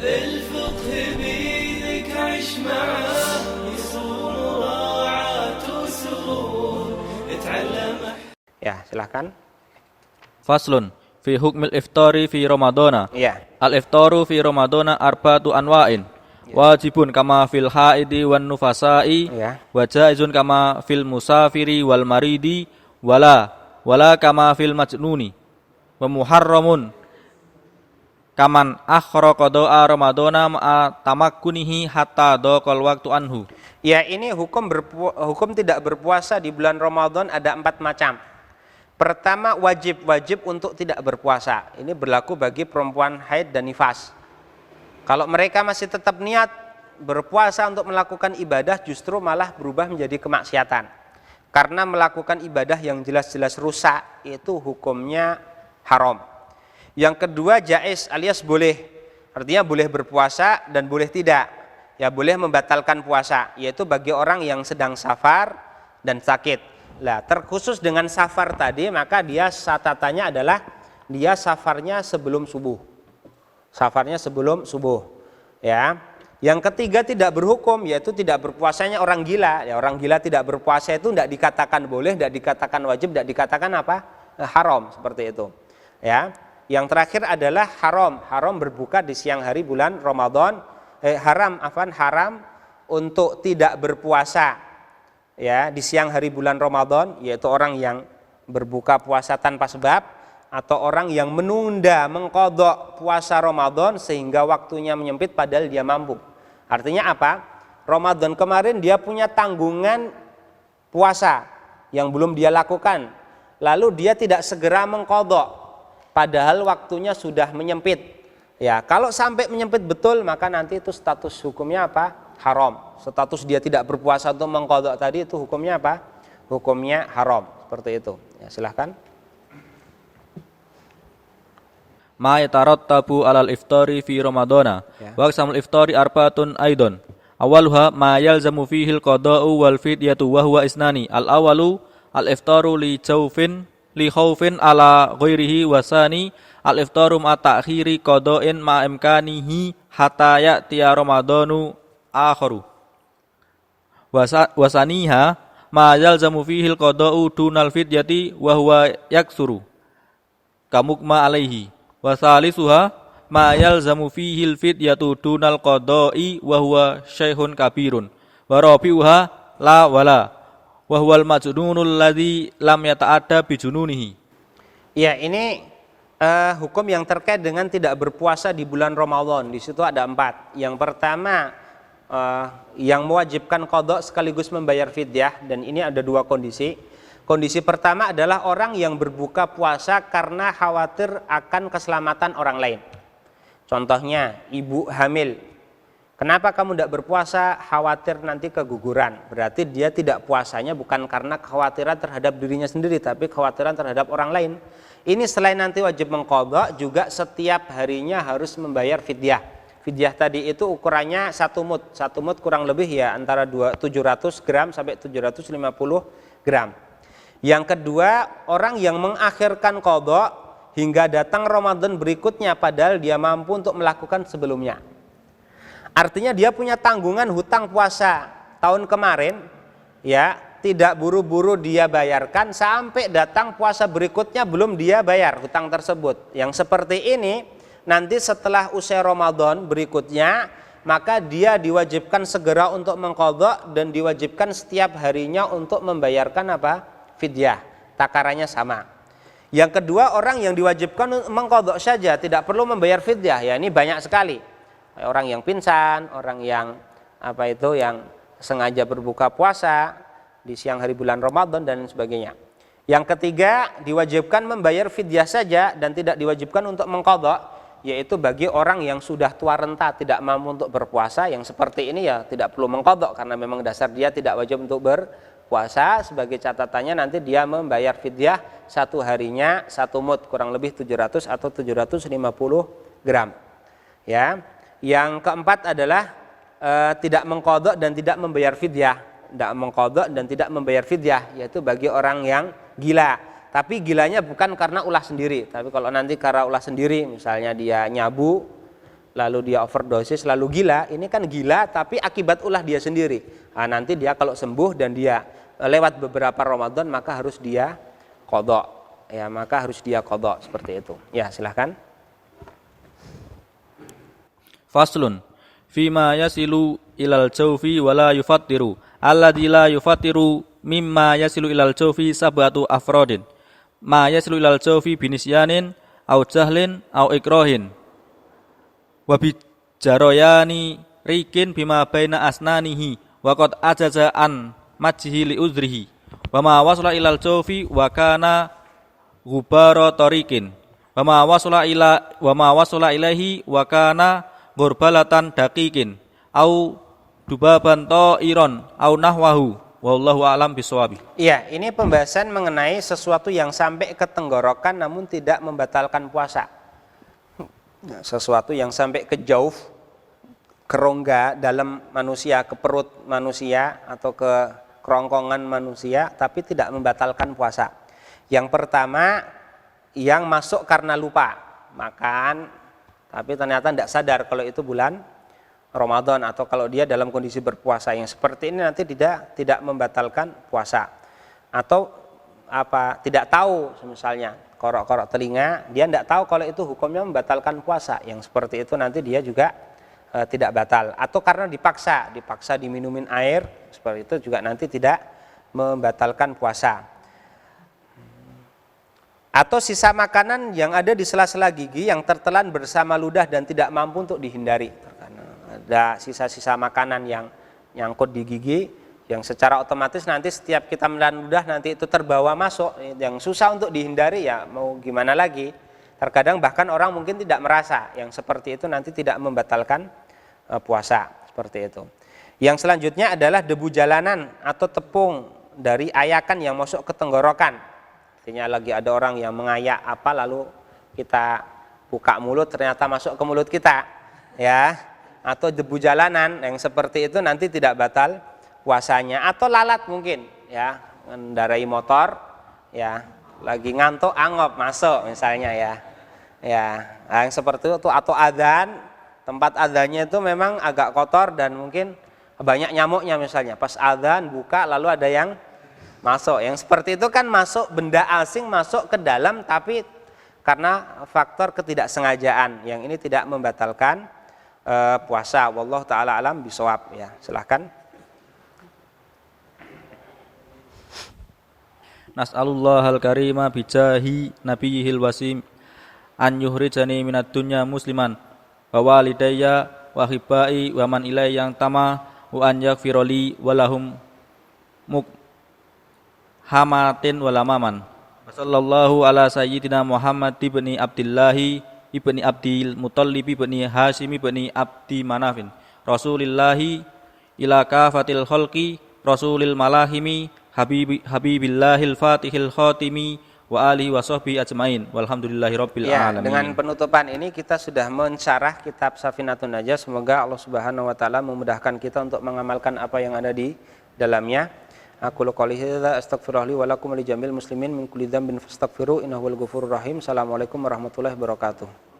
الفقه بيدك عيش معاه يصوم راعاة وسرور اتعلم. Ya, silahkan. Faslun fi hukmil iftari fi Ramadana. Iya. Al iftaru fi Ramadana arba'atu anwa'in. Wajibun kama fil haidi wan nufasai, Iya. wa jaizun kama fil musafiri wal maridi, wala kama fil majnuni. Wa muharramun kaman akhra qada'a Ramadana ma'a tamakkunihi hatta dhaqal waktu anhu. Ya, ini hukum tidak berpuasa di bulan Ramadan ada 4 macam. Pertama, wajib untuk tidak berpuasa. Ini berlaku bagi perempuan haid dan nifas. Kalau mereka masih tetap niat berpuasa untuk melakukan ibadah, justru malah berubah menjadi kemaksiatan. Karena melakukan ibadah yang jelas-jelas rusak, itu hukumnya haram. Yang kedua, jaiz alias boleh. Artinya boleh berpuasa dan boleh tidak. Ya, boleh membatalkan puasa, yaitu bagi orang yang sedang safar dan sakit. Lah, terkhusus dengan safar tadi, maka dia catatannya adalah dia safarnya sebelum subuh. Safarnya sebelum subuh. Ya. Yang ketiga tidak berhukum, yaitu tidak berpuasanya orang gila. Ya, orang gila tidak berpuasa itu tidak dikatakan boleh, tidak dikatakan wajib, tidak dikatakan apa? Haram, seperti itu. Ya. Yang terakhir adalah haram berbuka di siang hari bulan Ramadan. Haram untuk tidak berpuasa ya di siang hari bulan Ramadan, yaitu orang yang berbuka puasa tanpa sebab atau orang yang menunda mengqadha puasa Ramadan sehingga waktunya menyempit padahal dia mampu. Artinya apa? Ramadan kemarin dia punya tanggungan puasa yang belum dia lakukan, lalu dia tidak segera mengqadha padahal waktunya sudah menyempit. Ya, kalau sampai menyempit betul, maka nanti itu status hukumnya apa? Haram. Status dia tidak berpuasa untuk mengqadha tadi itu hukumnya apa? Hukumnya haram. Seperti itu. Ya, silahkan. Ma yatarattabu alal iftari fi Ramadana. Wa aqsamul iftari arba'atun aidon. Awaluha ma yalzamu fihi al-qada'u wal fidyatu wa huwa isnani. Al-awalu al-iftaru li khaufin ala ghairihi wasani al-iftaru ma ta'khiri qada'in ma imkanihi hatta ya'tiya Ramadanu akharu. Wasaniha ma yalzamu fihi al-qada'u dunal fidyati wa huwa yaksuru kamukma alaihi. Wasalisuha ma yalzamu fihi al-fidyatu dunal qada'i wa huwa syaikhun kabirun. Wa rabi'uha la wala wa huwal majnunul ladzi lam yata'adda bi jununihi. Ya, ini hukum yang terkait dengan tidak berpuasa di bulan Ramadan. Di situ ada 4. Yang pertama yang mewajibkan qadha sekaligus membayar fidyah, dan ini ada 2 kondisi. Kondisi pertama adalah orang yang berbuka puasa karena khawatir akan keselamatan orang lain. Contohnya ibu hamil. Kenapa kamu tidak berpuasa? Khawatir nanti keguguran. Berarti dia tidak puasanya bukan karena kekhawatiran terhadap dirinya sendiri, tapi kekhawatiran terhadap orang lain. Ini selain nanti wajib mengqadha, juga setiap harinya harus membayar fidyah. Fidyah tadi itu ukurannya 1 mud. 1 mud kurang lebih ya antara 700 gram sampai 750 gram. Yang kedua, orang yang mengakhirkan qadha hingga datang Ramadan berikutnya padahal dia mampu untuk melakukan sebelumnya. Artinya dia punya tanggungan hutang puasa tahun kemarin, ya, tidak buru-buru dia bayarkan sampai datang puasa berikutnya belum dia bayar hutang tersebut. Yang seperti ini nanti setelah usai Ramadan berikutnya, maka dia diwajibkan segera untuk mengqadha dan diwajibkan setiap harinya untuk membayarkan apa? Fidyah. Takarannya sama. Yang kedua, orang yang diwajibkan mengqadha saja, tidak perlu membayar fidyah. Ya, ini banyak sekali. Orang yang pingsan, orang yang yang sengaja berbuka puasa di siang hari bulan Ramadan dan sebagainya. Yang ketiga, diwajibkan membayar fidyah saja dan tidak diwajibkan untuk mengqadha, yaitu bagi orang yang sudah tua renta tidak mampu untuk berpuasa. Yang seperti ini ya tidak perlu mengqadha karena memang dasar dia tidak wajib untuk berpuasa. Sebagai catatannya nanti dia membayar fidyah 1 harinya 1 mud, kurang lebih 700 atau 750 gram. Ya. Yang keempat adalah tidak mengqadha dan tidak membayar fidyah. Tidak mengqadha dan tidak membayar fidyah, yaitu bagi orang yang gila. Tapi gilanya bukan karena ulah sendiri, tapi kalau nanti karena ulah sendiri, misalnya dia nyabu, lalu dia overdosis, lalu gila, ini kan gila tapi akibat ulah dia sendiri. Nah, nanti dia kalau sembuh dan dia lewat beberapa Ramadan maka harus dia qadha. Ya, maka harus dia qadha seperti itu. Ya, silahkan. Faslun fima yasilu ilal jawfi wala yufattiru alladzi la yufattiru mimma yasilu ilal jawfi sab'atu afrodin ma yasilu ilal jawfi binisyanin au jahlin au ikrahin wa bi jaroyani rikin bima baina asnanihi wa qad ajaza an majhi li uzrihi wa ma wasala ilal jawfi wa kana ghubara tariqin wa ma wasala ilaihi wa kana gurbalatan daqiqin au dubaban ta'iron au nahwahu wallahu a'lam bishawabi. Iya, ini pembahasan mengenai sesuatu yang sampai ke tenggorokan namun tidak membatalkan puasa. Sesuatu yang sampai ke jauf, ke rongga dalam manusia, ke perut manusia atau ke kerongkongan manusia tapi tidak membatalkan puasa. Yang pertama, yang masuk karena lupa makan tapi ternyata tidak sadar kalau itu bulan Ramadan, atau kalau dia dalam kondisi berpuasa yang seperti ini nanti tidak membatalkan puasa. Atau tidak tahu, misalnya korok-korok telinga, dia tidak tahu kalau itu hukumnya membatalkan puasa, yang seperti itu nanti dia juga tidak batal. Atau karena dipaksa diminumin air, seperti itu juga nanti tidak membatalkan puasa. Atau sisa makanan yang ada di sela-sela gigi yang tertelan bersama ludah dan tidak mampu untuk dihindari. Ada sisa-sisa makanan yang nyangkut di gigi yang secara otomatis nanti setiap kita menelan ludah nanti itu terbawa masuk, yang susah untuk dihindari, ya mau gimana lagi. Terkadang bahkan orang mungkin tidak merasa, yang seperti itu nanti tidak membatalkan puasa, seperti itu. Yang selanjutnya adalah debu jalanan atau tepung dari ayakan yang masuk ke tenggorokan. Artinya lagi ada orang yang mengayak apa lalu kita buka mulut ternyata masuk ke mulut kita, ya. Atau debu jalanan yang seperti itu nanti tidak batal puasanya. Atau lalat mungkin, ya, mengendarai motor, ya, lagi ngantuk angop masuk misalnya, ya. Ya, yang seperti itu. Atau adzan, tempat adzannya itu memang agak kotor dan mungkin banyak nyamuknya misalnya. Pas adzan buka lalu ada yang masuk, yang seperti itu kan masuk benda asing masuk ke dalam tapi karena faktor ketidaksengajaan, yang ini tidak membatalkan puasa. Wallahu taala alam bisawab, ya. Silahkan. Nas'alullahal karima bijahi nabiyihil wasim an yuhrijani minad dunya musliman wa walidayya wa hibai wa man ilai yang tama wa an yaghfirali wa lahum hamatin walamaman. Sallallahu ala sayyidina Muhammad ibni Abdillahi ibni Abdil Muttalib ibni Hashim ibni Abdi Manafin Rasulillahi ila kafatil khalqi Rasulil malahimi Habibillahil fatihil khatimi wa alihi wa sahbihi ajmain walhamdulillahi rabbil alamin. Dengan penutupan ini kita sudah mensyarah kitab Safinatun Najah. Semoga Allah Subhanahu wa taala memudahkan kita untuk mengamalkan apa yang ada di dalamnya. Aku qouli hadza astaghfirullah li wa lakum wa li jamil muslimin min kulli dzambin fastaghfiru innahu wal ghafurur rahim. Assalamualaikum warahmatullahi wabarakatuh.